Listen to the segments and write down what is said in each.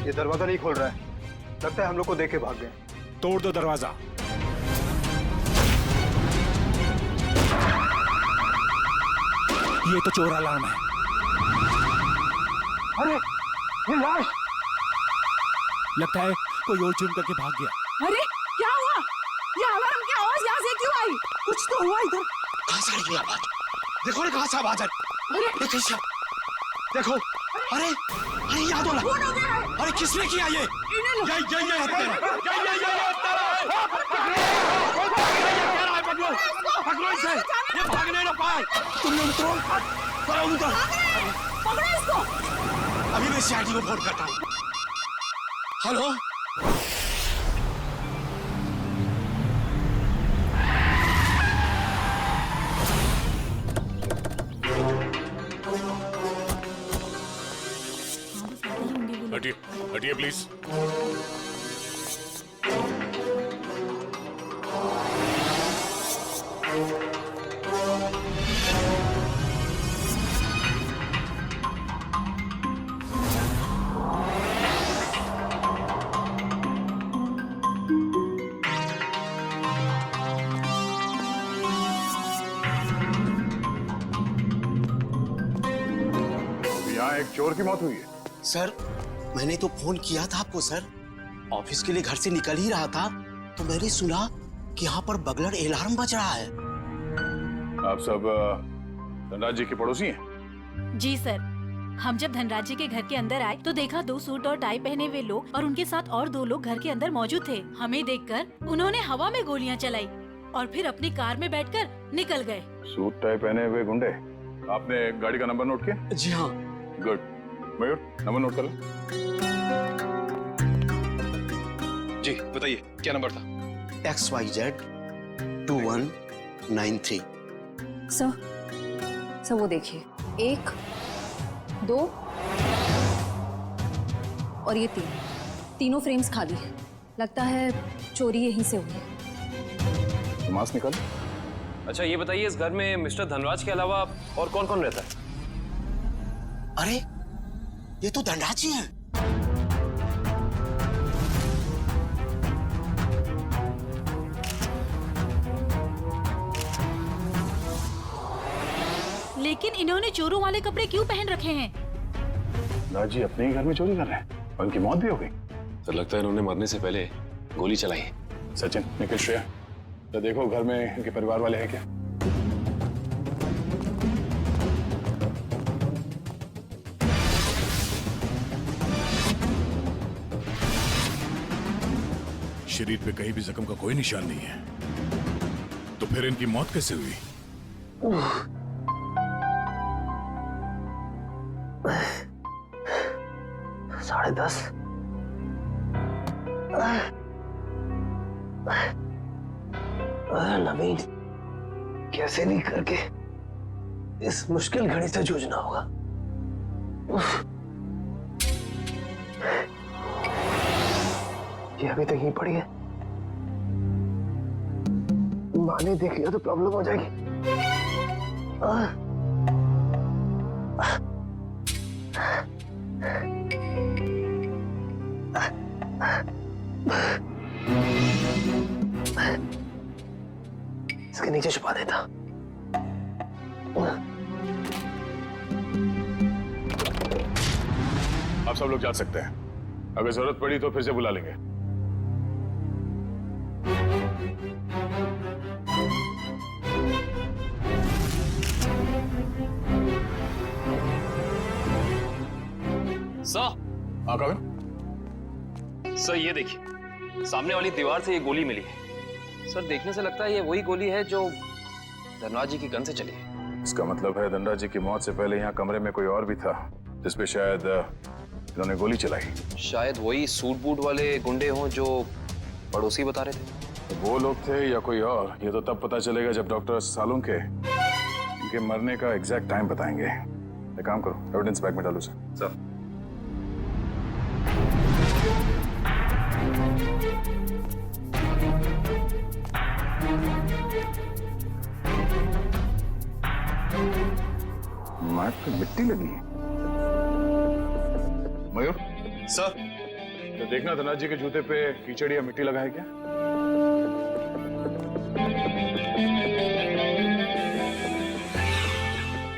ये दरवाजा नहीं खोल रहा है, लगता है हम लोग को देख के भाग गए। तोड़ दो दरवाजा। ये तो चोर अलार्म है। अरे ये लाश! लगता है कोई और चुन करके भाग गया। अरे क्या हुआ? ये अलार्म की आवाज यहाँ से क्यों आई? कुछ तो हुआ इधर। कहाँ से आई ये आवाज? देखो ना कहाँ से आवाज आई। अरे देखो, अरे अरे याद होला। अरे किसने किया ये? पकड़ो इसे, ये भागने ना पाए। तुमने उतरो, उतर। पकड़ो इसको। अभी मैं सीआईडी को फोन करता हूँ। हेलो, हटिए, हटिए प्लीज। यहाँ एक चोर की मौत हुई है। सर मैंने तो फोन किया था आपको सर। ऑफिस के लिए घर से निकल ही रहा था तो मैंने सुना कि यहाँ पर बगलर अलार्म बज रहा है। आप सब धनराज जी के पड़ोसी हैं? जी सर, हम जब धनराज जी के घर के अंदर आए तो देखा 2 सूट और टाई पहने हुए लोग और उनके साथ और 2 लोग घर के अंदर मौजूद थे। हमें देखकर उन्होंने हवा में गोलियां चलाई और फिर अपनी कार में बैठकर निकल गए। सूट टाई पहने हुए गुंडे। आपने गाड़ी का नंबर नोट किया? जी हाँ। गुड। मयूर, नंबर नोट कर लो। जी बताइए क्या नंबर था? XYZ 2193। सर वो देखिए, 1 2 और ये 3, तीनों फ्रेम्स खाली है। लगता है चोरी यहीं से हुई है। मास्क निकाल। अच्छा ये बताइए इस घर में मिस्टर धनराज के अलावा और कौन कौन रहता है? अरे ये तो धनराज जी हैं। लेकिन इन्होंने चोरों वाले कपड़े क्यों पहन रखे हैं? धनराज जी अपने ही घर में चोरी कर रहे हैं और उनकी मौत भी हो गई। सर लगता है इन्होंने मरने से पहले गोली चलाई है। सचिन, निखिल, श्रेया, तो देखो घर में इनके परिवार वाले हैं क्या? शरीर पे कहीं भी जख्म का कोई निशान नहीं है, तो फिर इनकी मौत कैसे हुई? 10:30। नवीन, कैसे नहीं करके इस मुश्किल घड़ी से जूझना होगा। ये अभी तक ही पड़ी है। माँ ने देख लिया तो प्रॉब्लम हो जाएगी। इसके नीचे छुपा देता। आप सब लोग जा सकते हैं, अगर जरूरत पड़ी तो फिर से बुला लेंगे। सर, हाँ कविन? सर ये देखिए सामने वाली दीवार से ये गोली मिली है। सर देखने से लगता है ये वही गोली है जो धनराज जी की गन से चली है। इसका मतलब है धनराज जी की मौत से पहले यहाँ कमरे में कोई और भी था जिसपे शायद इन्होंने गोली चलाई। शायद वही सूट बूट वाले गुंडे हों जो पड़ोसी बता रहे थे। तो वो लोग थे या कोई और, ये तो तब पता चलेगा जब डॉक्टर सालुंग के इनके मरने का एग्जैक्ट टाइम बताएंगे। एक काम करो, एविडेंस बैग में डालो सर। मैट पे मिट्टी लगी है। मयूर सर तो देखना धनराज जी के जूते पे कीचड़ या मिट्टी लगा है क्या?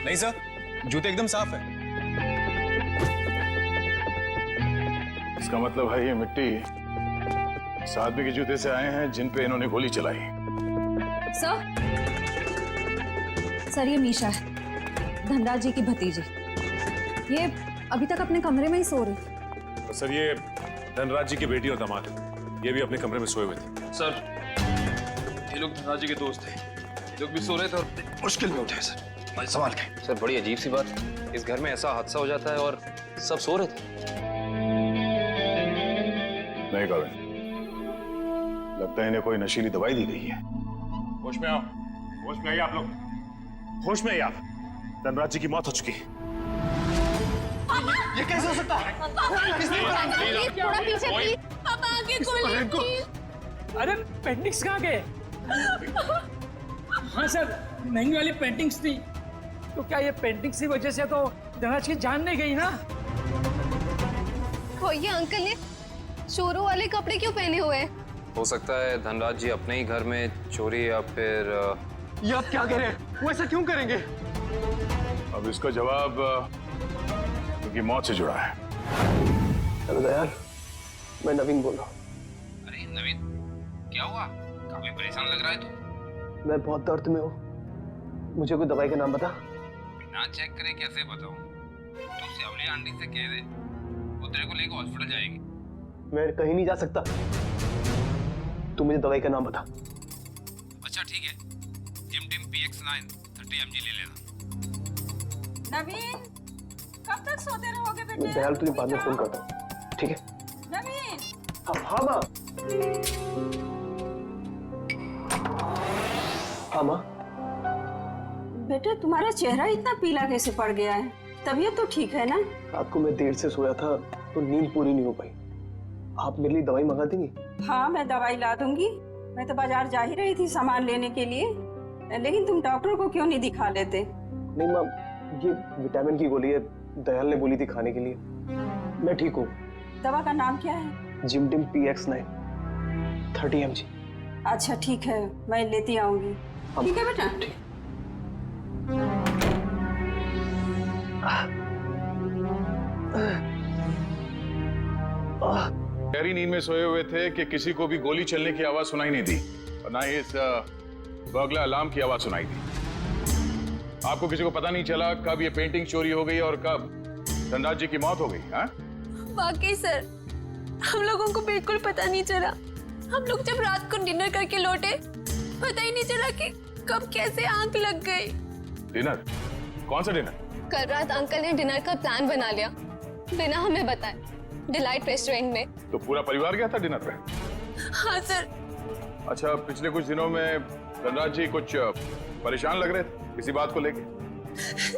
नहीं सर, जूते एकदम साफ है। इसका मतलब है ये मिट्टी इस आदमी के जूते से आए हैं जिन पे इन्होंने गोली चलाई। सर ये मीशा है, धनराज जी की भतीजी। ये अभी तक अपने कमरे में ही सो रही थी। तो सर ये धनराज जी की बेटी और दामाद है, ये भी अपने कमरे में सोए हुए थे। सर ये लोग धनराज जी के दोस्त थे, ये लोग भी सो रहे थे और मुश्किल में उठे सर, बड़े सवाल के। सर बड़ी अजीब सी बात, इस घर में ऐसा हादसा हो जाता है और सब सो रहे थे। नहीं करें, लगता है इन्हें कोई नशीली दवाई दी गई है। होश में आओ, होश में आइए आप लोग, होश में आइए आप। धनराज जी की मौत हो चुकी है। ये कैसे हो सकता है? थोड़ा पीछे प्लीज। अब आगे खोलिए। अरे पेंटिंग्स कहाँ गए? हाँ सर, महंगी वाली पेंटिंग्स थी। तो क्या ये पेंटिंग्स की वजह से तो धनराज की जान नहीं गई ना? वो ये अंकल ने चोरों वाले कपड़े क्यों पहने हुए हैं? हो सकता है धनराज जी अपने ही घर में चोरी या फिर ये आप क्या कह रहे हैं? वो ऐसा क्यों करेंगे? अब इसका जवाब उनकी मौत से जुड़ा है। हेलो दयाल, मैं नवीन बोल रहा हूँ। अरे नवीन, क्या हुआ? काफी परेशान लग रहा है तू। मैं बहुत दर्द में हूँ, मुझे कोई दवाई का नाम बता। बिना चेक करे कैसे बताऊं? तू सेवली आंटी से कह दे, वो तेरे को लेकर हॉस्पिटल जाएगी। मैं कहीं नहीं जा सकता, तू मुझे दवाई का नाम बता। अच्छा ठीक है, जिमटिम PX9 30 mg ले लेना। नवीन, कब तक सोते रहोगे बेटे? दयाल तुझे बाद में फोन करता हूँ, ठीक है? नवीन, हाँ माँ। हाँ माँ। बेटे तुम्हारा चेहरा इतना पीला कैसे पड़ गया है? तबीयत तो ठीक है ना? रात को मैं देर से सोया था तो नींद पूरी नहीं हो पाई। आप मेरे लिए दवाई मंगा देंगी? हाँ मैं दवाई ला दूंगी। मैं तो बाजार जा ही रही थी सामान लेने के लिए, लेकिन तुम डॉक्टर को क्यों नहीं दिखा लेते? नहीं माँ, ये विटामिन की गोली है, दयाल ने बोली थी खाने के लिए। मैं ठीक हूँ। दवा का नाम क्या है? जिमटिम PX9 30 mg। अच्छा ठीक है, मैं लेती आऊंगी। ठीक है बेटा? ठीक। गहरी नींद में सोए हुए थे कि किसी को भी गोली चलने की आवाज सुनाई नहीं दी और ना ही इस बगला अलार्म की आवाज सुनाई दी। आपको किसी को पता नहीं चला कब ये पेंटिंग चोरी हो गई और कब धनराज जी की मौत हो गई? हाँ? वाकई सर, हम लोगों को बिल्कुल पता नहीं चला। हम लोग जब रात को डिनर करके लौटे, पता ही नहीं चला कि कब कैसे आंख लग गई। डिनर? कौन सा डिनर? कल रात अंकल ने डिनर का प्लान बना लिया बिना हमें बताए, डिलाइट रेस्टोरेंट में। तो पूरा परिवार गया था डिनर पे? हाँ सर। अच्छा, पिछले कुछ दिनों में धनराज जी कुछ परेशान लग रहे थे किसी बात को लेके?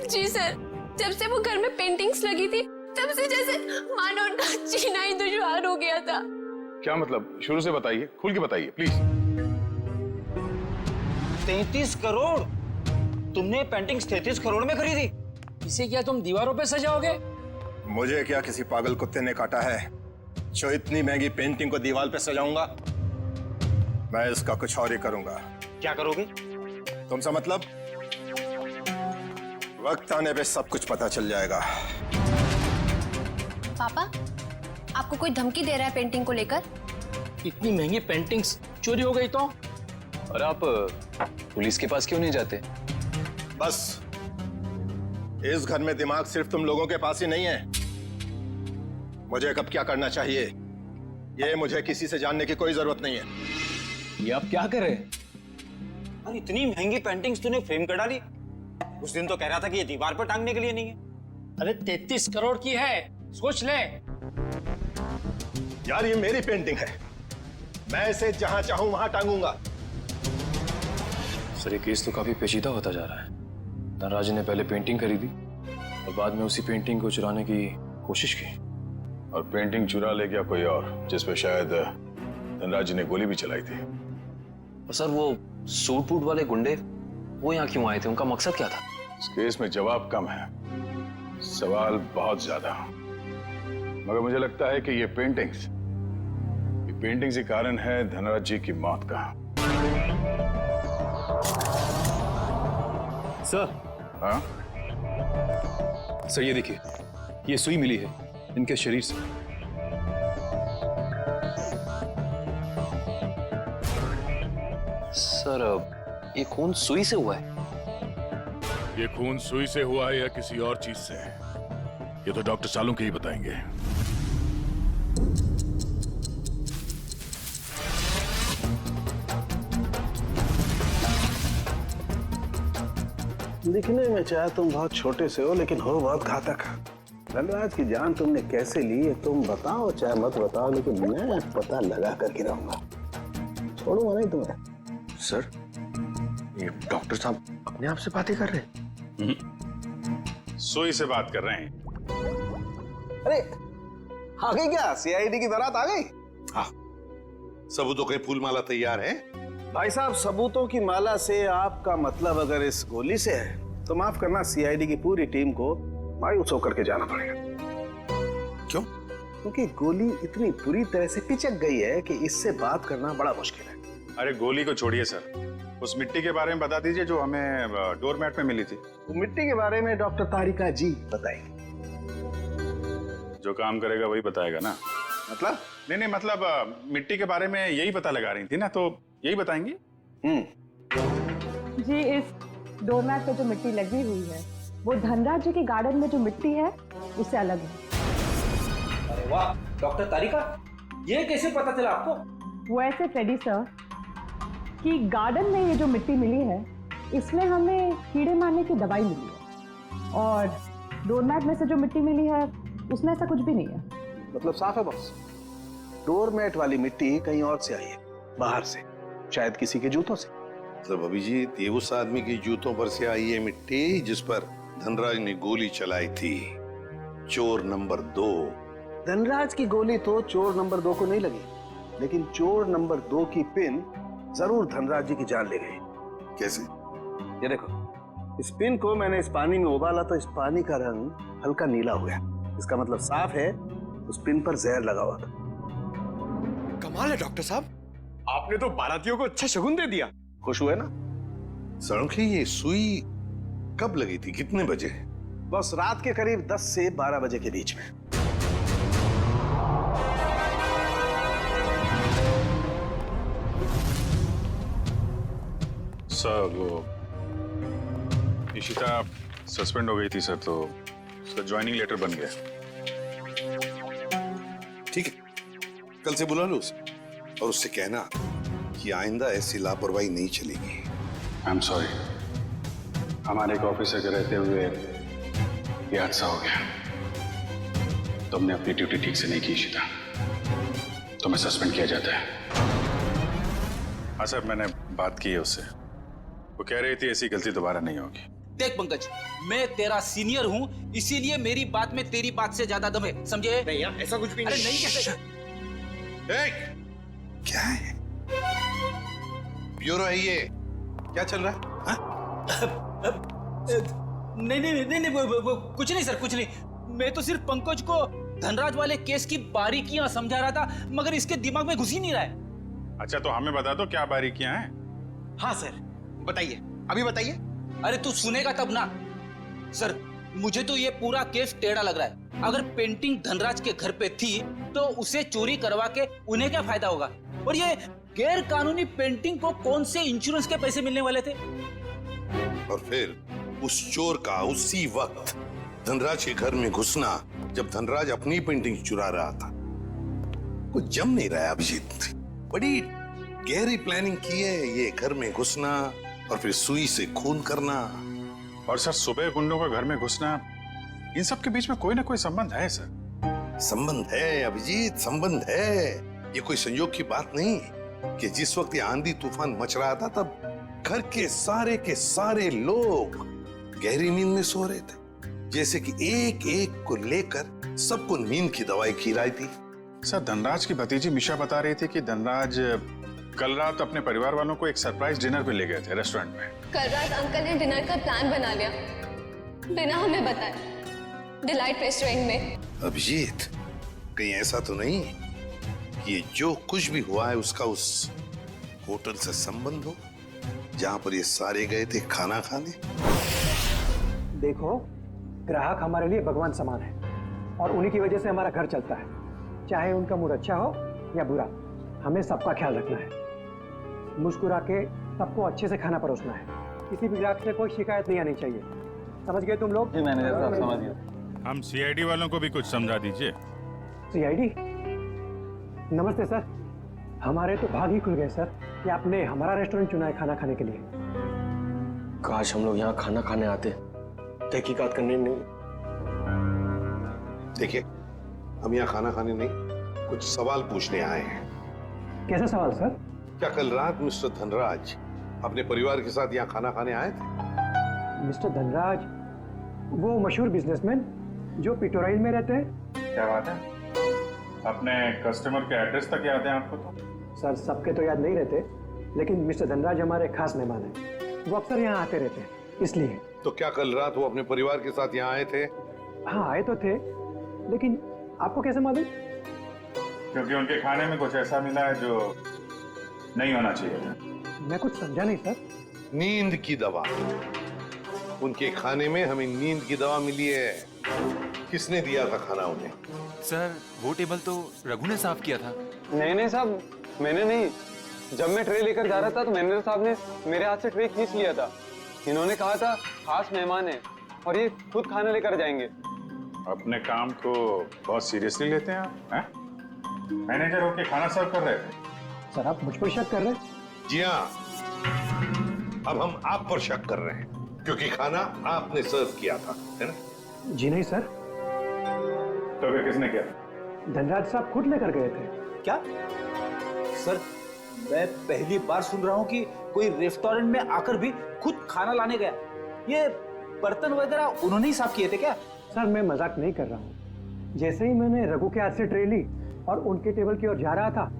जी सर, जब से वो घर में पेंटिंग्स लगी थी तब से जैसे मानो जीना ही दुश्वार हो गया था। क्या मतलब? शुरू से बताइए, खुल के बताइए प्लीज। 33 करोड़? तुमने पेंटिंग्स 33 करोड़ में खरीदी? इसे क्या तुम दीवारों पे सजाओगे? मुझे क्या किसी पागल कुत्ते ने काटा है जो इतनी महंगी पेंटिंग को दीवार पे सजाऊंगा? मैं इसका कुछ और ही करूंगा। क्या करोगे? तुमसे मतलब? वक्त आने पे सब कुछ पता चल जाएगा। पापा, आपको कोई धमकी दे रहा है पेंटिंग को लेकर? इतनी महंगी पेंटिंग्स चोरी हो गई तो? और आप पुलिस के पास क्यों नहीं जाते? बस इस घर में दिमाग सिर्फ तुम लोगों के पास ही नहीं है। मुझे कब क्या करना चाहिए ये मुझे किसी से जानने की कोई जरूरत नहीं है। ये आप क्या कर रहे हैं? और इतनी महंगी पेंटिंग्स तूने फ्रेम कर डाली? उस दिन तो कह रहा था कि ये दीवार पर टांगने के लिए नहीं है। अरे 33 करोड़ की है, सोच ले। यार ये मेरी पेंटिंग है, मैं इसे जहां चाहूं वहां टांगूंगा। सर ये केस तो काफी पेचीदा होता जा रहा है। धनराज जी ने पहले पेंटिंग खरीदी और बाद में उसी पेंटिंग को चुराने की कोशिश की, और पेंटिंग चुरा ले गया कोई और, जिसपे शायद धनराज जी ने गोली भी चलाई थी। और सर वो सूट बूट वाले गुंडे वो यहाँ क्यों आए थे? उनका मकसद क्या था? इस केस में जवाब कम है, सवाल बहुत ज्यादा। मगर मुझे लगता है कि ये पेंटिंग्स पेंटिंग्स ही कारण है धनराज जी की मौत का। सर। हाँ? सर ये देखिए, ये सुई मिली है इनके शरीर से। सर ये खून सुई से हुआ है? ये खून सुई से हुआ है या किसी और चीज से, ये तो डॉक्टर सालुंके ही बताएंगे। दिखने में चाहे तुम बहुत छोटे से हो, लेकिन हो बहुत घातक। धनराज की जान तुमने कैसे ली है तुम बताओ, चाहे मत बताओ, लेकिन मैं पता लगा कर गिराऊंगा, छोड़ूंगा नहीं तुम्हें। सर, ये डॉक्टर साहब अपने आप से बातें कर रहे हैं? सुई से बात कर रहे हैं। अरे आ गई क्या सीआईडी की बारात आ गई? हाँ, सबूतों के फूल माला तैयार है। भाई साहब, सबूतों की माला से आपका मतलब अगर इस गोली से है तो माफ करना, सीआईडी की पूरी टीम को मायूस होकर के जाना पड़ेगा। क्यों? क्योंकि गोली इतनी बुरी तरह से पिचक गई है कि इससे बात करना बड़ा मुश्किल है। अरे गोली को छोड़िए सर, उस मिट्टी के बारे में बता दीजिए जो हमें डोरमैट में मिली थी। तो मिट्टी के बारे में डॉक्टर तारिका जी बताएंगे। जो काम करेगा वही बताएगा ना। मतलब? नहीं मतलब मिट्टी के बारे में यही पता लगा रही थी ना, तो यही बताएंगी। जी, इस डोरमैट पे जो मिट्टी लगी हुई है वो धनराज जी के गार्डन में जो मिट्टी है उससे अलग है। अरे वाह डॉक्टर तारिका, ये कैसे पता चला आपको? वो ऐसे फ्रेडी सर कि गार्डन में ये जो मिट्टी मिली है इसमें हमें कीड़े मारने की दवाई मिली है, और डोरमैट में से जो मिट्टी मिली है उसमें ऐसा कुछ भी नहीं है। मतलब साफ है बॉस, डोरमैट वाली मिट्टी कहीं और से आई है, बाहर से, शायद किसी के जूतों से। मतलब अभिजीत, ये उस आदमी के जूतों पर से आई है मिट्टी जिस पर धनराज ने गोली चलाई थी, चोर नंबर 2। धनराज की गोली तो चोर नंबर 2 को नहीं लगी, लेकिन चोर नंबर 2 की पिन जरूर धनराज जी की जान ले गई। कैसे? ये देखो, इस पिन को मैंने इस पानी में उबाला तो इस पानी का रंग हल्का नीला हो गया। इसका मतलब साफ है उस पिन पर जहर लगा हुआ था। कमाल है डॉक्टर साहब, आपने तो बारातियों को अच्छा शगुन दे दिया। खुश हुए ना? सालुंके, ये सुई कब लगी थी, कितने बजे? बस रात के करीब 10 से 12 बजे के बीच में। सर वो इशिता सस्पेंड हो गई थी सर, तो उसका ज्वाइनिंग लेटर बन गया। ठीक है, कल से बुला लो उसे और उससे कहना कि आइंदा ऐसी लापरवाही नहीं चलेगी। आई एम सॉरी, हमारे एक ऑफिसर के रहते हुए ये हादसा हो गया। तुमने अपनी ड्यूटी ठीक से नहीं की इशिता, तुम्हें सस्पेंड किया जाता है। हाँ सर, मैंने बात की है उससे, वो कह रही थी ऐसी गलती दोबारा नहीं होगी। देख पंकज, मैं तेरा सीनियर हूँ, इसीलिए मेरी बात में तेरी बात से ज्यादा दम है, समझे? नहीं यार, ऐसा कुछ भी नहीं। अरे नहीं कैसे? क्या है? ब्यूरो है ये, क्या चल रहा है? नहीं, वो कुछ नहीं सर, कुछ नहीं। मैं तो सिर्फ पंकज को धनराज वाले केस की बारीकियां समझा रहा था, मगर इसके दिमाग में घुस ही नहीं रहा है। अच्छा, तो हमें बता दो क्या बारीकियां हैं। हाँ सर, बताइए, अभी बताइए। अरे तू सुनेगा तब ना। सर, मुझे तो ये पूरा केस टेढ़ा लग रहा है। अगर पेंटिंग धनराज के घर पे थी तो उसे चोरी करवा के उन्हें क्या फायदा होगा? और ये गैर कानूनी पेंटिंग को कौन से इंश्योरेंस के पैसे मिलने वाले थे? और फिर उस चोर का उसी वक्त धनराज के घर में घुसना जब धनराज अपनी पेंटिंग चुरा रहा था। कुछ जम नहीं रहा है अभिजीत, बड़ी गहरी प्लानिंग की है ये घर में घुसना और फिर सुई से खून करना। और सर, सुबह गुंडों का घर में घुसना, इन सब के बीच में कोई ना कोई संबंध है सर। संबंध है अभिजीत, संबंध है। ये कोई संयोग की बात नहीं कि जिस वक्त ये आंधी तूफान मच रहा था तब घर के सारे लोग गहरी नींद में सो रहे थे, जैसे कि एक एक को लेकर सबको नींद की दवाई खिलाई थी। सर, धनराज की भतीजी मिशा बता रही थी कि धनराज कल रात अपने परिवार वालों को एक सरप्राइज डिनर पे ले गए थे रेस्टोरेंट में। कल रात अंकल ने डिनर का प्लान बना लिया बिना हमें बताए, डिलाइट रेस्टोरेंट में। अभिजीत, कहीं ऐसा तो नहीं कि ये जो कुछ भी हुआ है उसका उस होटल से संबंध हो जहां पर ये सारे गए थे खाना खाने? देखो, ग्राहक हमारे लिए भगवान समान है और उन्हीं की वजह से हमारा घर चलता है। चाहे उनका मूड अच्छा हो या बुरा, हमें सबका ख्याल रखना है। मुस्कुरा के सबको अच्छे से खाना परोसना है। किसी भी ग्राहक से कोई शिकायत नहीं आनी चाहिए। समझ गए तुम लोग? जी मैनेजर साहब, समझ गए। हम सीआईडी वालों को भी कुछ समझा दीजिए। सीआईडी? नमस्ते सर। हमारे तो भाग ही खुल गए सर कि आपने हमारा रेस्टोरेंट चुना है खाना खाने के लिए। काश हम लोग यहाँ खाना खाने आते, तहकीकात करने नहीं। देखिए, हम यहाँ खाना खाने नहीं, कुछ सवाल पूछने आए हैं। कैसे सवाल सर? क्या कल रात मिस्टर धनराज अपने परिवार के साथ यहाँ खाना खाने आए थे? मिस्टर धनराज वो मशहूर बिजनेसमैन जो पिटोराइल में रहते हैं। क्या बात है? अपने कस्टमर के एड्रेस तक याद है आपको? तो सर सबके तो याद नहीं रहते, लेकिन मिस्टर धनराज हमारे खास मेहमान हैं। वो अक्सर यहाँ आते रहते हैं, इसलिए। तो क्या कल रात वो अपने परिवार के साथ यहाँ आए थे? हाँ आए तो थे, लेकिन आपको कैसे मालूम? क्योंकि उनके खाने में कुछ ऐसा मिला है जो नहीं होना चाहिए था। मैं कुछ समझा नहीं सर। नींद की दवा। उनके खाने में हमें नींद की दवा मिली है। किसने दिया था खाना उन्हें? सर वो टेबल तो रघु ने साफ किया था। नहीं साहब, मैंने नहीं। जब मैं ट्रे लेकर जा रहा था तो मैनेजर साहब ने मेरे हाथ से ट्रे खींच लिया था। इन्होंने कहा था खास मेहमान है और ये खुद खाना लेकर जाएंगे। अपने काम को बहुत सीरियसली लेते हैं आप, हैं? मैनेजर होके खाना सर्व कर रहे थे। सर आप मुझ पर शक कर रहे हैं? जी हाँ, अब हम आप पर शक कर रहे हैं क्योंकि खाना आपने सर्व किया था, है ना? जी नहीं सर। तो फिर किसने किया? धनराज साहब खुद लेकर गए थे। क्या सर, मैं पहली बार सुन रहा हूँ कि कोई रेस्टोरेंट में आकर भी खुद खाना लाने गया। ये बर्तन वगैरह उन्होंने ही साफ किए थे क्या? सर मैं मजाक नहीं कर रहा हूँ। जैसे ही मैंने रघु के हाथ से ट्रे ली और उनके टेबल की ओर जा रहा था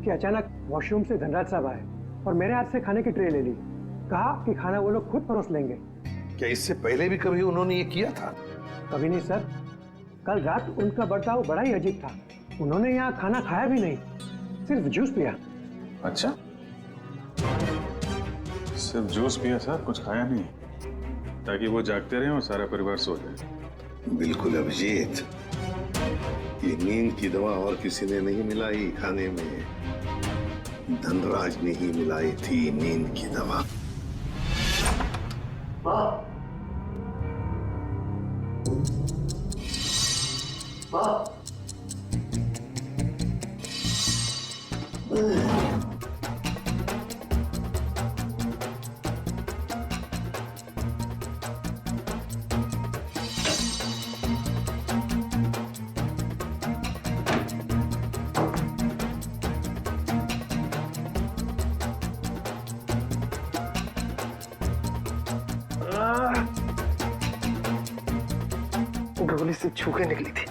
कि अचानक वॉशरूम से धनराज साहब आए और मेरे हाथ से खाने की ट्रे ले ली। कहा कि खाना वो लोग खुद परोस लेंगे। क्या इससे पहले भी कभी उन्होंने ये किया था? कभी नहीं सर। कल रात उनका बर्ताव बड़ा ही अजीब था। उन्होंने यहाँ खाना खाया भी नहीं, सिर्फ जूस पिया। अच्छा, सिर्फ जूस पिया सर, कुछ खाया नहीं, ताकि वो जागते रहे और सारा परिवार सो जाए। बिल्कुल अभिजीत, ये नींद की दवा और किसी ने नहीं मिलाई खाने में, धनराज ने ही मिलाई थी नींद की दवा। गोली से छू के निकली थी,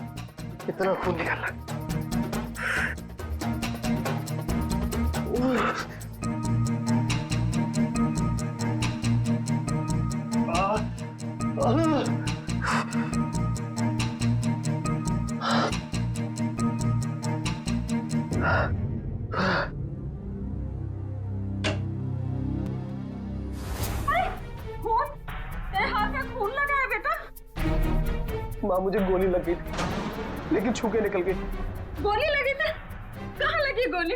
इतना खून निकाला। माँ मुझे गोली लग गई थी, लेकिन छू के निकल गई। गोली लगी थी? कहाँ लगी गोली?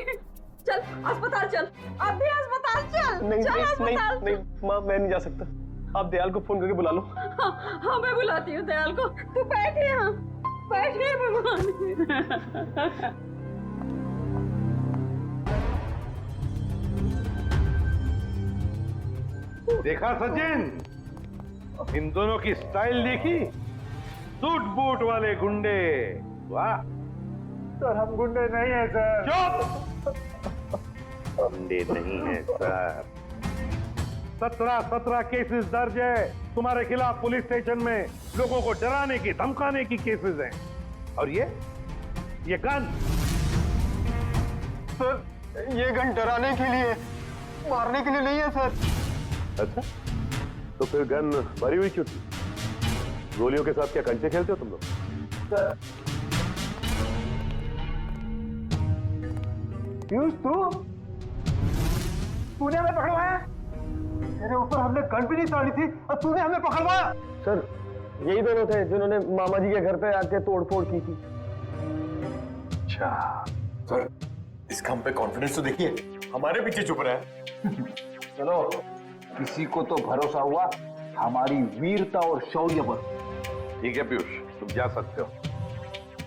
चल अस्पताल चल, अब भी अस्पताल चल। नहीं चल नहीं अस्पताल। नहीं माँ, मैं नहीं जा सकता। आप दयाल को फोन करके बुला लो। हाँ मैं बुलाती हूँ दयाल को। तू बैठे यहाँ, बैठे भगवान। देखा सचिन, इन दोनों की स्टाइल देखी? सूट बूट वाले गुंडे। वाह सर, हम गुंडे नहीं है सर। चुप! गुंडे नहीं है सर। 17 केसेस दर्ज है तुम्हारे खिलाफ पुलिस स्टेशन में। लोगों को डराने की धमकाने की केसेस हैं। और ये गन? सर ये गन डराने के लिए, मारने के लिए नहीं है सर। अच्छा, तो फिर गन भरी हुई क्यों थी? गोलियों के साथ क्या कंचे खेलते हो तुम लोग? पीयूष तूने हमें पकड़वाया? तेरे ऊपर हमने गन भी नहीं ताड़ी थी और तूने हमें पकड़वाया? सर यही दोनों थे जिन्होंने मामा जी के घर पे आके तोड़फोड़ की थी। अच्छा सर, इसका हम पे कॉन्फिडेंस तो देखिए, हमारे पीछे चुप रहा है। चलो, किसी को तो भरोसा हुआ हमारी वीरता और शौर्य पर। ठीक है पीयूष, तुम जा सकते हो।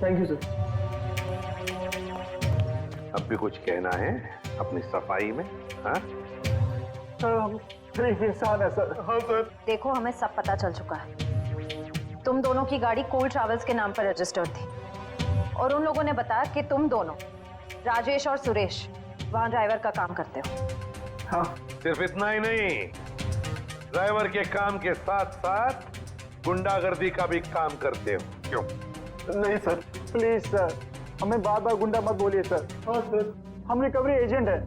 Thank you sir. अब भी कुछ कहना है अपनी सफाई में? हाँ सर, हम गरीब इंसान है सर। हाँ सर। देखो, हमें सब पता चल चुका है। तुम दोनों की गाड़ी कूल ट्रैवल्स के नाम पर रजिस्टर्ड थी और उन लोगों ने बताया कि तुम दोनों, राजेश और सुरेश, वहां ड्राइवर का काम करते हो। हाँ, सिर्फ इतना ही नहीं, ड्राइवर के काम के साथ साथ गुंडागर्दी का भी काम करते हो। क्यों? नहीं सर, प्लीज सर, हमें बार बार गुंडा मत बोलिए सर। हाँ सर, हम रिकवरी एजेंट हैं।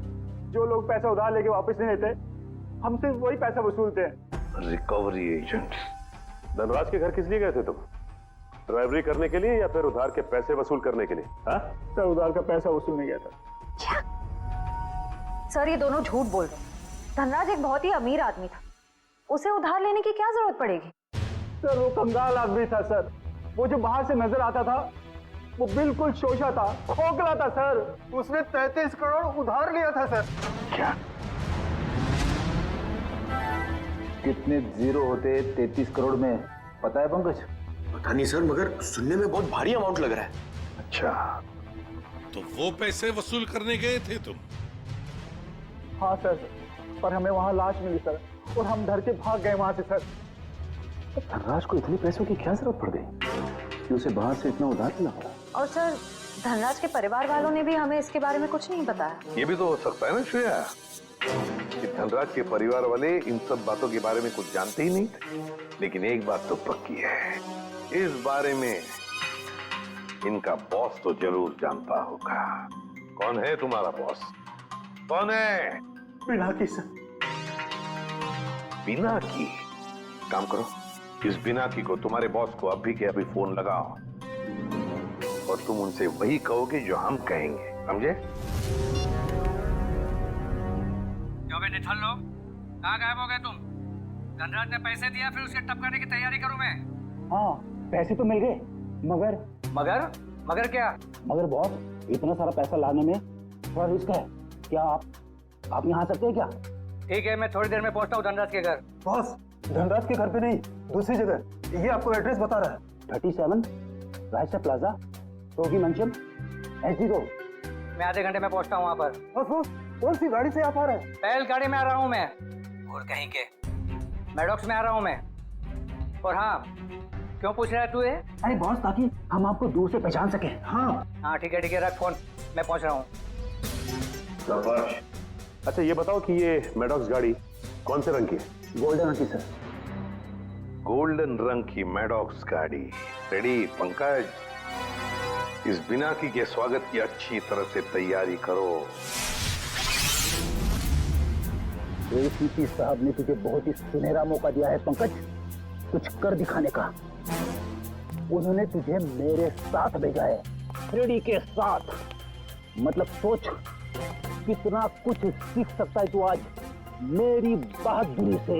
जो लोग पैसा उधार लेके वापस नहीं लेते, हम सिर्फ वही पैसा वसूलते हैं। Recovery agent? धनराज के घर किस लिए गए थे तुम? ड्राइवरी करने के लिए या फिर उधार के पैसे वसूल करने के लिए? हाँ सर, उधार का पैसा वसूलने गया था। सर, ये दोनों झूठ बोल रहे हैं। धनराज एक बहुत ही अमीर आदमी था, उसे उधार लेने की क्या जरूरत पड़ेगी? सर, वो कंगाल आदमी था सर। वो जो बाहर से नजर आता था, वो बिल्कुल शोषा था, खोखला था सर। उसने 33 करोड़ उधार लिया था सर। क्या? कितने जीरो होते 33 करोड़ में, पता है पंकज? पता नहीं सर, मगर सुनने में बहुत भारी अमाउंट लग रहा है। अच्छा, तो वो पैसे वसूल करने गए थे तुम? हाँ सर, पर हमें वहाँ लाश मिली सर और हम डर के भाग गए वहाँ से सर। धनराज को इतने पैसों की क्या जरूरत पड़ गई कि उसे बाहर से इतना उधार लेना पड़ा? और सर, धनराज के परिवार वालों ने भी हमें इसके बारे में कुछ नहीं बताया। ये भी तो हो सकता है ना श्रेया, कि धनराज के परिवार वाले इन सब बातों के बारे में कुछ जानते ही नहीं थे। लेकिन एक बात तो पक्की है, इस बारे में इनका बॉस तो जरूर जानता होगा। कौन है तुम्हारा बॉस? कौन है? पिनाकी सर। पिनाकी? काम करो, इस पिनाकी को, तुम्हारे बॉस को अभी के अभी फोन लगाओ और तुम उनसे वही कहोगे जो हम कहेंगे, समझे? निठल लो, कहाँ गायब हो गए तुम? धनराज ने पैसे दिया, फिर उसके टपकाने की तैयारी करूं मैं। हाँ, पैसे तो मिल गए, मगर मगर क्या? मगर बॉस, इतना सारा पैसा लाने में थोड़ा रिस्क है। क्या आप यहाँ आ सकते हैं क्या? ठीक है, मैं थोड़ी देर में पहुंचता हूँ धनराज के घर। बॉस, धनराज के घर पे नहीं, दूसरी जगह। ये आपको एड्रेस बता रहा है। 37 रायसा प्लाजा, रोगी मंचम, एसडी रोड। मैं आधे घंटे में पहुंचता हूँ वहाँ पर। बॉस, कौन सी गाड़ी से आप आ रहे हैं? बैल गाड़ी में आ रहा हूँ मैं, और कहीं के मैडॉक्स में आ रहा हूँ मैं। और हाँ, क्यों पूछ रहा है तू ये? अरे बॉस, ताकि हम आपको दूर से पहचान सके। हाँ ठीक है, रख फोन, मैं पहुंच रहा हूँ। अच्छा ये बताओ कि ये मैडॉक्स गाड़ी कौन से रंग की है? गोल्डन रंग की सर। गोल्डन रंग की मैडॉक्स गाड़ी रेडी? पंकज, इस बिनाकी के स्वागत की अच्छी तरह से तैयारी करो। एसीपी साहब ने तुझे बहुत ही सुनहरा मौका दिया है पंकज, कुछ कर दिखाने का। उन्होंने तुझे मेरे साथ भेजा है, फ्रेडी के साथ। मतलब सोच कितना कुछ सीख सकता है तू आज मेरी बहादुरी से।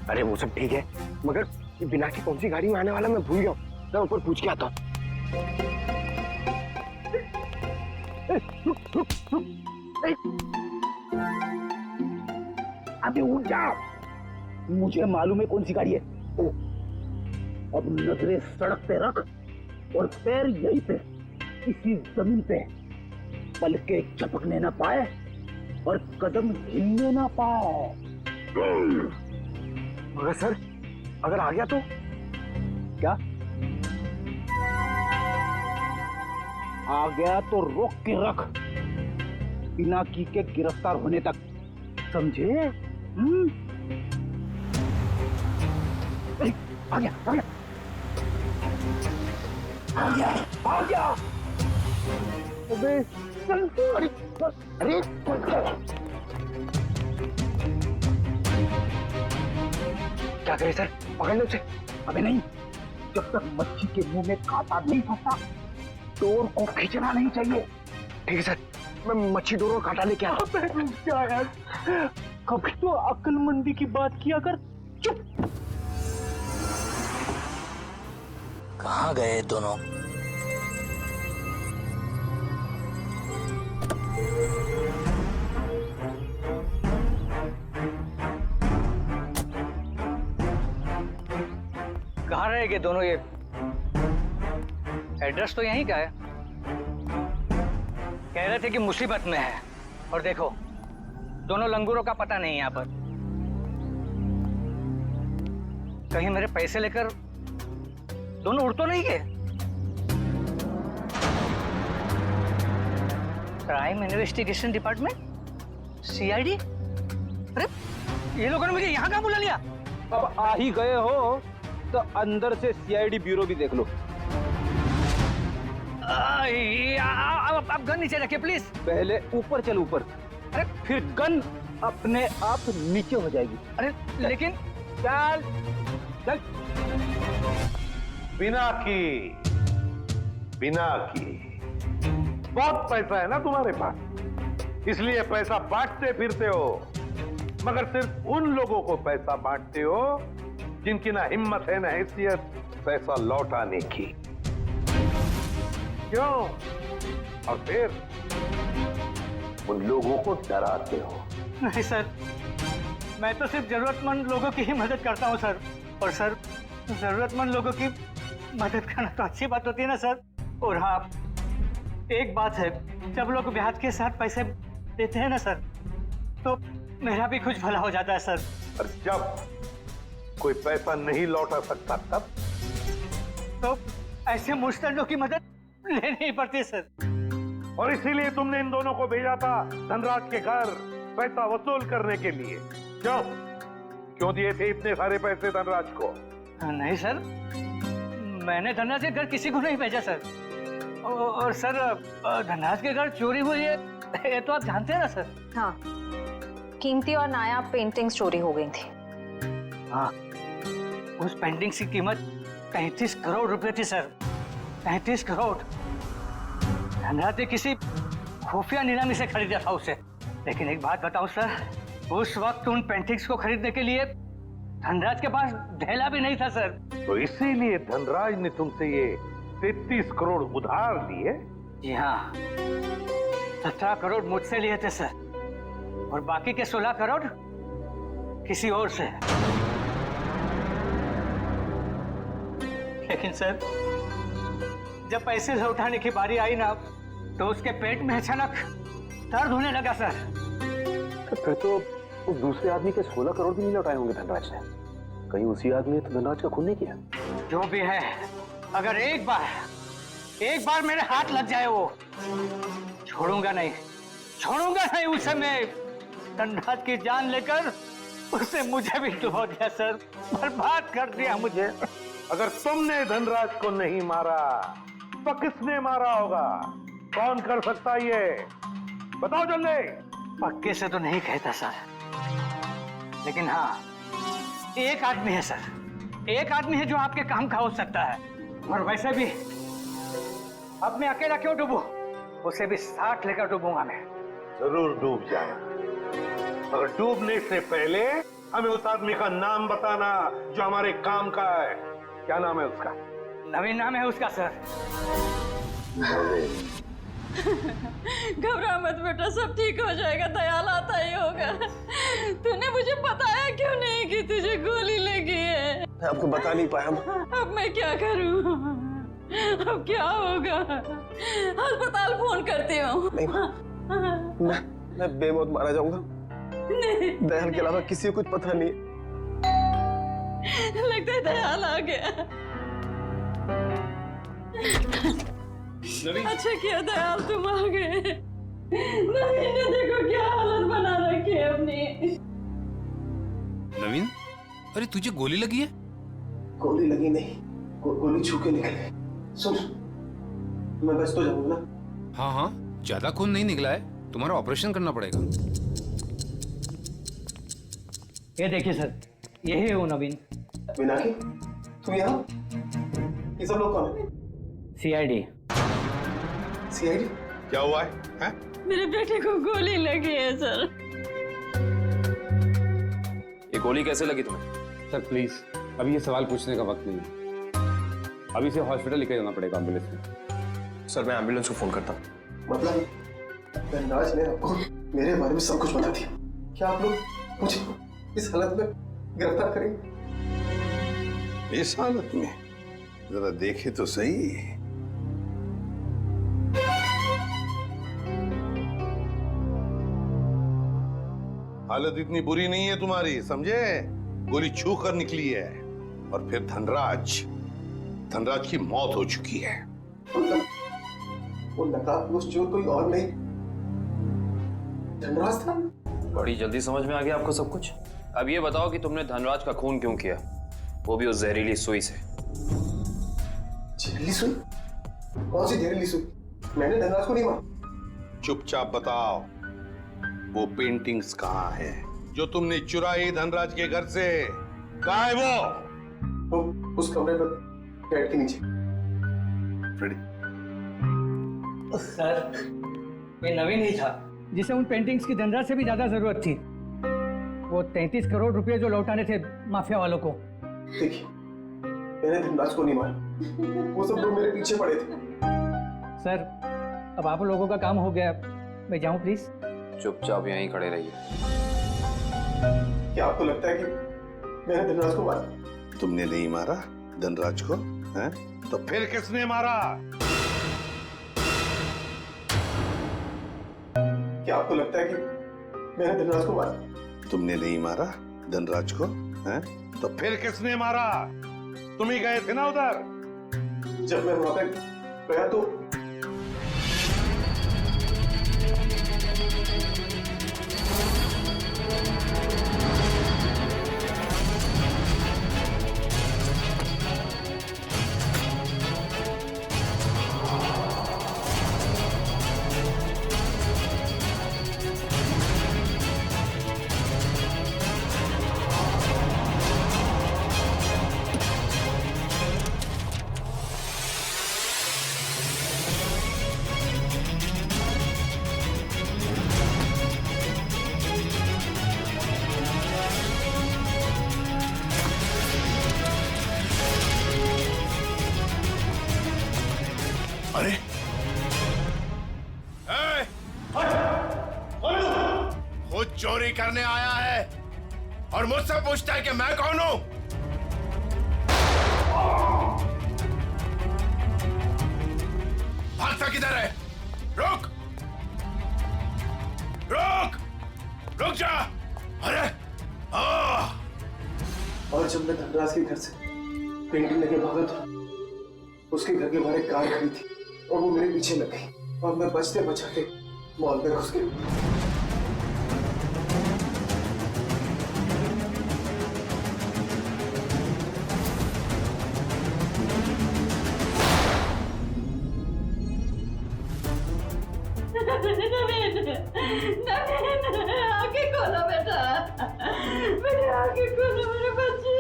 अरे वो सब ठीक है, मगर बिना की कौन सी गाड़ी में आने वाला मैं भूल गया हूँ। मैं ऊपर पूछ के आता हूँ। अबे उठ जा, मुझे मालूम है कौन सी गाड़ी है। अब नजरें सड़क पे रख और पैर यहीं पे, इसी जमीन पे, पलके झपकने ना पाए और कदम हिलने ना पाए। मगर सर, अगर आ गया तो? क्या आ गया तो रोक के रख, पिनाकी के गिरफ्तार होने तक, समझे? आ गया, आ गया, आ गया, आ गया। अबे चल, अरे अरे क्या करे सर, पकड़ लो उसे। अबे नहीं, जब तक मच्छी के मुंह में कांटा नहीं फंसता, चोर को खींचना नहीं चाहिए। ठीक है सर, मैं मच्छी डोरो काटा लेके आ क्या यार, कभी तो अक्लमंदी की बात किया कर। चुप। कहाँ गए दोनों? कहाँ रहेंगे दोनों? ये एड्रेस तो यहीं का है। कह रहे थे कि मुसीबत में है, और देखो दोनों लंगूरों का पता नहीं यहाँ पर। कहीं मेरे पैसे लेकर दोनों उड़ तो नहीं गए? Crime investigation department, CID? अरे ये लोगों ने मुझे यहाँ कहाँ बुला लिया? अब आ ही गए हो तो अंदर से सीआईडी ब्यूरो भी देख लो। आप गन नीचे रखिए प्लीज। पहले ऊपर चल, ऊपर। अरे फिर गन अपने आप नीचे हो जाएगी। अरे लेकिन चल चल। बिना की बहुत पैसा है ना तुम्हारे पास, इसलिए पैसा बांटते फिरते हो, मगर सिर्फ उन लोगों को पैसा बांटते हो जिनकी ना हिम्मत है ना हैसियत पैसा लौटाने की। क्यों? और फिर उन लोगों को डराते हो। नहीं सर, मैं तो सिर्फ जरूरतमंद लोगों की ही मदद करता हूँ सर। और सर, जरूरतमंद लोगों की मदद करना तो अच्छी बात होती है ना सर। और हाँ, एक बात है, जब लोग ब्याज के साथ पैसे देते हैं ना सर, तो मेरा भी कुछ भला हो जाता है सर। और जब कोई पैसा नहीं लौटा सकता तब तो ऐसे मुश्तरों की मदद लेनी ही पड़ती है सर। और इसीलिए तुमने इन दोनों को भेजा था धनराज के घर पैसा वसूल करने के लिए। क्यों दिए थे इतने सारे पैसे धनराज को? नहीं सर, मैंने धनराज के घर किसी को नहीं भेजा सर। और सर, धनराज के घर चोरी हुई है ये तो आप जानते हैं ना सर। हाँ, कीमती और नायाब पेंटिंग्स चोरी हो गई थी। हाँ, उस पेंटिंग की कीमत 35 करोड़ रुपए थी सर। 35 करोड़। धनराज ने किसी खुफिया नीलामी से खरीदा था उसे। लेकिन एक बात बताऊं सर, उस वक्त उन पेंटिंग्स को खरीदने के लिए धनराज के पास ढेला भी नहीं था सर। तो इसीलिए धनराज ने तुमसे ये 33 करोड़ उधार लिए? जी हाँ, 17 करोड़ मुझसे लिए थे सर, और बाकी के 16 करोड़ किसी और से। लेकिन सर, जब पैसे लौटाने की बारी आई ना, तो उसके पेट में अचानक दर्द होने लगा सर। फिर तो उस दूसरे आदमी के 16 करोड़ भी नहीं लौटाए होंगे धनराज ने। कहीं उसी आदमी ने तो धनराज का खून नहीं किया? जो भी है, अगर एक बार मेरे हाथ लग जाए, वो छोड़ूंगा नहीं उसे। मैं धनराज की जान लेकर उसने मुझे भी डुबो दिया सर, बर्बाद कर दिया मुझे। अगर तुमने धनराज को नहीं मारा तो किसने मारा होगा? कौन कर सकता ये? बताओ जल्दी। पक्के से तो नहीं कहता सर, लेकिन हाँ, एक आदमी है सर। एक आदमी है जो आपके काम का हो सकता है। और वैसे भी अब मैं अकेला क्यों डूबूं? उसे भी साथ लेकर डूबूंगा मैं। जरूर डूब जाना, मगर डूबने से पहले हमें उस आदमी का नाम बताना जो हमारे काम का है। क्या नाम है उसका? नवीन नाम है उसका सर। घबरा मत बेटा, सब ठीक हो जाएगा। दयाल आता ही होगा। तूने मुझे बताया क्यों नहीं कि तुझे गोली लगी है? मैं आपको बता नहीं पाया। अब मैं क्या करूं? अब क्या होगा? अस्पताल फोन करती हूँ। मैं बेमौत मारा जाऊंगा। नहीं, दयाल के अलावा किसी को कुछ पता नहीं। लगता है दयाल आ गया। अच्छा किया दयाल तुम आ गए। नवीन ने देखो क्या हालत बना रखी है अपनी। नवीन, अरे तुझे गोली लगी है? गोली लगी नहीं, गोली छू के निकली। सुन, मैं बस तो जाऊंगा ना। हाँ हाँ, ज्यादा खून नहीं निकला है, तुम्हारा ऑपरेशन करना पड़ेगा। ये देखिए सर, यही है वो नवीन। मीनाक्षी, तुम यहाँ? ये सब लोग कौन है? सीआईडी। सीआईडी? क्या हुआ है, हैं? मेरे बेटे को गोली लगी है सर। ये गोली कैसे लगी तुम्हें? सर प्लीज, अभी ये सवाल पूछने का वक्त नहीं है। अभी से हॉस्पिटल लेकर जाना पड़ेगा एम्बुलेंस में। सर मैं एम्बुलेंस को फोन करता हूँ। मतलब धनराज ने आपको मेरे बारे में सब कुछ बता दिया। क्या आप लोग मुझे इस हालत में गिरफ्तार करेंगे? इस हालत में जरा देखे तो सही। हालत इतनी बुरी नहीं है तुम्हारी, समझे? गोली छू कर निकली है और फिर धनराज की मौत हो चुकी है। वो नकाबपोश चोर कोई और नहीं, धनराज था। बड़ी जल्दी समझ में आ गया आपको सब कुछ। अब ये बताओ कि तुमने धनराज का खून क्यों किया, वो भी उस जहरीली सुई से। जहरीली सुई? कौन सी जहरीली सुई? मैंने धनराज को नहीं मारा। चुपचाप बताओ, वो पेंटिंग्स कहाँ है जो तुमने चुराई धनराज के घर से? कहाँ है वो उस कमरे पर बेड के नीचे। सर, ये नवीन ही था जिसे उन पेंटिंग्स की धनराज से भी ज्यादा जरूरत थी। वो 33 करोड़ रुपए जो लौटाने थे माफिया वालों को। देखिए, मैंने धनराज को नहीं मारा, वो सब लोग मेरे पीछे पड़े थे। सर, अब आप लोगों का काम हो गया, मैं जाऊं प्लीज? चुपचाप यहीं खड़े रहिए। क्या आपको लगता है कि मैंने धनराज को मारा? तुमने नहीं मारा धनराज को, हैं? तो फिर किसने मारा? क्या आपको लगता है कि मैंने धनराज को मारा? तुमने नहीं मारा धनराज को, हैं? तो फिर किसने मारा? तुम ही गए थे ना उधर। जब मैं वहां पे गया तो अरे खुद चोरी करने आया है और मुझसे पूछता है कि मैं कौन हूं? भागता किधर है? रुक रुक रुक जा। अरे और जब मैं धनराज के घर से पेंटिंग लेके भागा था, उसके घर के बाहर एक कार खड़ी थी और वो मेरे पीछे लग गई और मैं बचते बचाते मॉल में घुस गया। आगे खोलो बेटा, मेरे आगे खोलो मेरे बच्चे।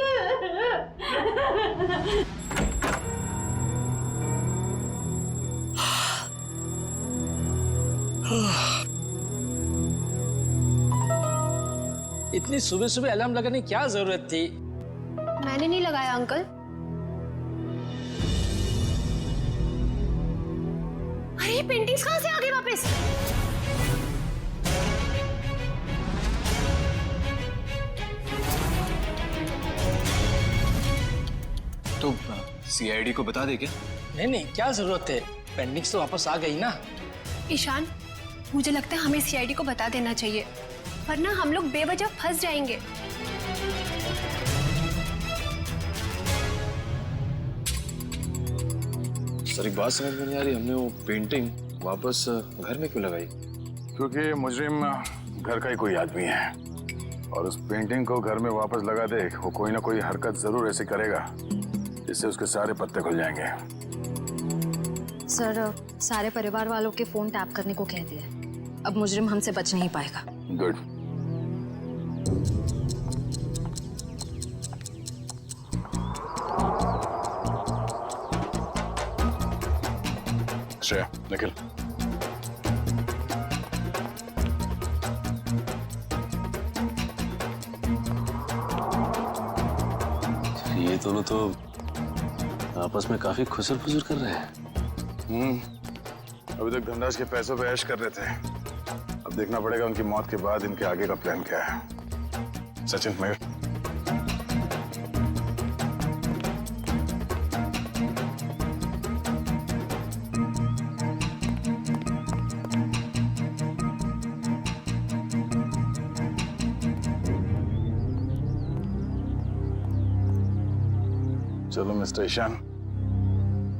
इतनी सुबह सुबह अलार्म लगाने की क्या जरूरत थी? मैंने नहीं लगाया अंकल। अरे ये पेंटिंग्स कहाँ से आ गई वापस? तो सीआईडी को बता दे क्या? नहीं, क्या जरूरत है? पेंडिंग्स तो वापस आ गई ना। ईशान, मुझे लगता है हमें सीआईडी को बता देना चाहिए, वरना हम लोग बेवजह फंस जाएंगे। सर एक बात समझ में नहीं आ रही, हमने वो पेंटिंग वापस घर में क्यों लगाई? क्योंकि मुजरिम घर का ही कोई आदमी है और उस पेंटिंग को घर में वापस लगा दे, वो कोई ना कोई हरकत जरूर ऐसे करेगा जिससे उसके सारे पत्ते खुल जाएंगे। सर, सारे परिवार वालों के फोन टैप करने को कह दिया, अब मुजरिम हमसे बच नहीं पाएगा। गुड। श्रेया, निखिल, दोनों तो आपस में काफी खुसर फुसर कर रहे हैं। अभी तक धनराज के पैसों पे ऐश कर रहे थे। अब देखना पड़ेगा उनकी मौत के बाद इनके आगे का प्लान क्या है। सचिन, मयूर, चलो मिस्टर ईशान,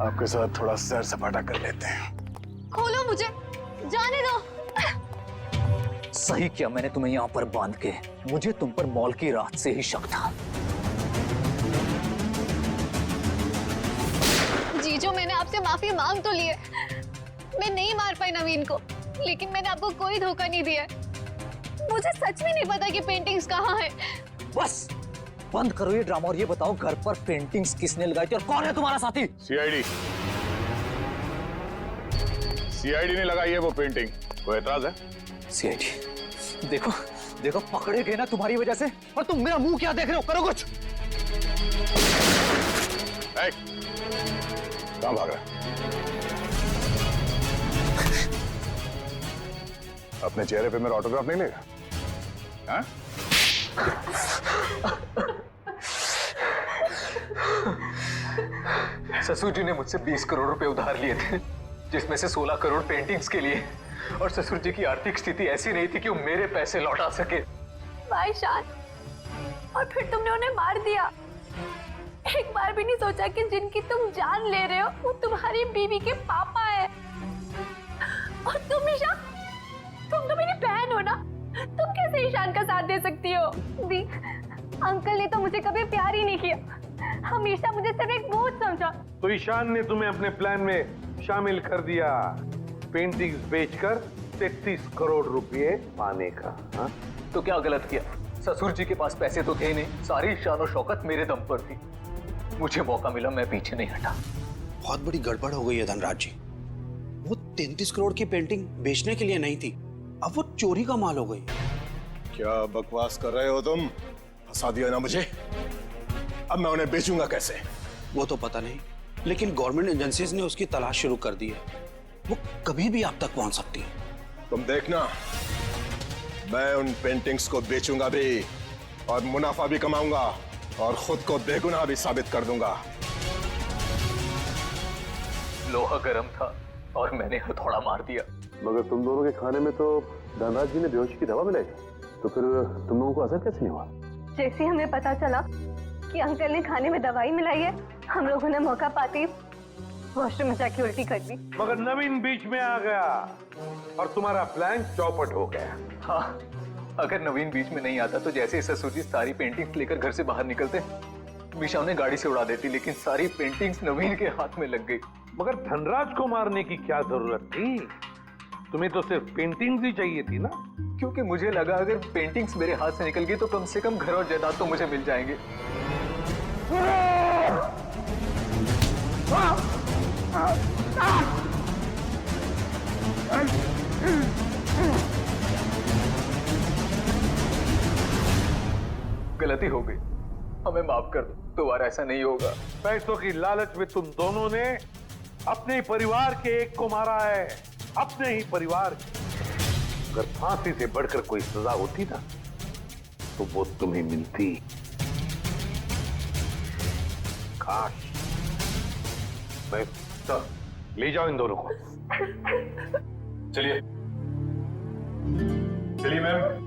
आपके साथ थोड़ा सैर सपाटा कर लेते हैं। खोलो मुझे, जाने दो। सही किया मैंने तुम्हें यहाँ पर बांध के। मुझे तुम पर मॉल की रात से ही शक था। जीजो, मैंने आपसे माफी मांग तो ली है। मैं नहीं मार पाई नवीन को, लेकिन मैंने आपको कोई धोखा नहीं दिया। मुझे सच में नहीं पता कि पेंटिंग्स कहाँ है। बस बंद करो ये ड्रामा और ये बताओ घर पर पेंटिंग्स किसने लगाई थी और कौन है तुम्हारा साथी? सीआईडी ने लगाई है वो पेंटिंग। कोई एतराज है? सीआईडी, देखो देखो पकड़े गए ना तुम्हारी वजह से। और तुम मेरा मुंह क्या देख रहे हो? करो कुछ। कहां भाग रहा है? अपने चेहरे पे मेरा ऑटोग्राफ नहीं लेगा? हाँ? ससुर जी ने मुझसे 20 करोड़ रुपए उधार लिए थे, जिसमें से 16 करोड़ पेंटिंग्स के लिए। और ससुर जी की आर्थिक स्थिति ऐसी नहीं थी कि वो मेरे पैसे लौटा सके। भाई शान, और फिर तुमने उन्हें मार दिया। एक बार भी नहीं सोचा कि जिनकी तुम जान ले रहे हो वो तुम्हारी बीवी के पापा है। और तुम ईशान, तुम तो मेरी बहन हो ना, तुम कैसे ईशान का साथ दे सकती हो? दी, अंकल ने तो मुझे कभी प्यार ही नहीं किया, हमेशा मुझे सिर्फ एक बोझ समझा। तो ईशान ने तुम्हें अपने प्लान में शामिल कर दिया, पेंटिंग्स बेचकर 33 करोड़ रुपए पाने का। हा? तो क्या गलत किया? ससुर जी के पास पैसे तो थे नहीं, सारी शान और शौकत मेरे दम पर थी। मुझे मौका मिला, मैं पीछे नहीं हटा। बहुत बड़ी गड़बड़ हो गई है धनराज जी। वो 33 करोड़ की पेंटिंग बेचने के लिए नहीं थी, अब वो चोरी का माल हो गई। क्या बकवास कर रहे हो तुम? फंसा दिया ना मुझे। अब मैं उन्हें बेचूंगा कैसे? वो तो पता नहीं, लेकिन गवर्नमेंट एजेंसीज ने उसकी तलाश शुरू कर दी है। वो कभी भी आप तक पहुंच सकती है। तुम देखना, मैं उन पेंटिंग्स को बेचूंगा भी और मुनाफा भी कमाऊंगा और खुद को बेगुनाह भी साबित कर दूंगा। लोहा गर्म था और मैंने हथौड़ा मार दिया। मगर तुम दोनों के खाने में तो धनराज जी ने बेहोशी की दवा मिलाई, तो फिर तुम लोगों को असर कैसे नहीं हुआ? जैसे हमें पता चला कि अंकल ने खाने में दवाई मिलाई है, हम लोगों ने मौका पाते वॉशरूम में जाके उल्टी कर दी। मगर नवीन बीच में आ गया और तुम्हारा प्लान चौपट हो गया। हाँ, अगर नवीन बीच में नहीं आता तो जैसे ससुर जी सारी पेंटिंग्स लेकर घर से बाहर निकलते, मीशा उन्हें गाड़ी से उड़ा देती, लेकिन सारी पेंटिंग्स नवीन के हाथ में लग गई। मगर धनराज को मारने की क्या जरूरत थी? तुम्हें तो सिर्फ पेंटिंग्स ही चाहिए थी ना? क्योंकि मुझे लगा अगर पेंटिंग्स मेरे हाथ से निकल गई तो कम से कम घर और जायदाद तो मुझे मिल जाएंगे। गलती हो गई, हमें माफ कर दो, दोबारा ऐसा नहीं होगा। पैसों की लालच में तुम दोनों ने अपने परिवार के एक को मारा है, अपने ही परिवार के। अगर फांसी से बढ़कर कोई सजा होती ना तो वो तुम्हें मिलती। काश मैं ले जाओ इन दोनों को। चलिए चलिए मैम।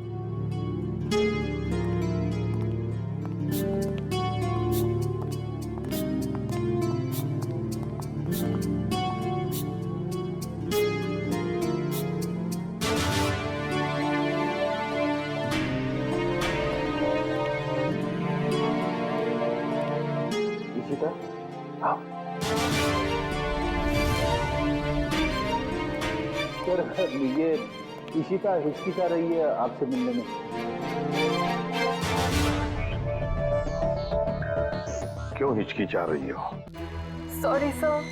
सर ये इशिता हिचकिचा रही है आपसे मिलने में। क्यों हिचकिचा रही हो? सॉरी सर,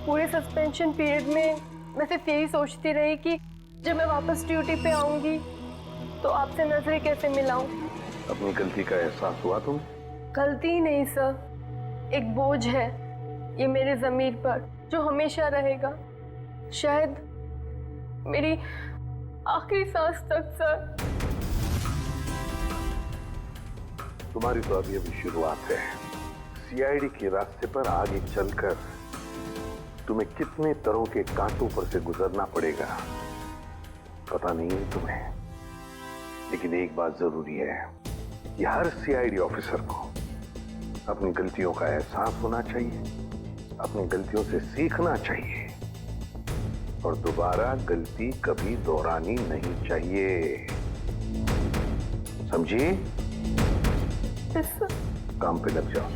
पूरे सस्पेंशन पीरियड में मैं सिर्फ यही सोचती रही कि जब मैं वापस ड्यूटी पे आऊंगी तो आपसे नजरें कैसे मिलाऊं। अपनी गलती का एहसास हुआ तुम्हें? गलती ही नहीं सर, एक बोझ है ये मेरे ज़मीर पर जो हमेशा रहेगा, शायद मेरी आखिरी सांस तक सर। तुम्हारी तो अभी अभी शुरुआत है। सीआईडी के रास्ते पर आगे चलकर तुम्हें कितने तरह के कांटों पर से गुजरना पड़ेगा पता नहीं है तुम्हें, लेकिन एक बात जरूरी है कि हर सीआईडी ऑफिसर को अपनी गलतियों का एहसास होना चाहिए, अपनी गलतियों से सीखना चाहिए और दोबारा गलती कभी दोहरानी नहीं चाहिए। समझी? काम पे लग जाओ।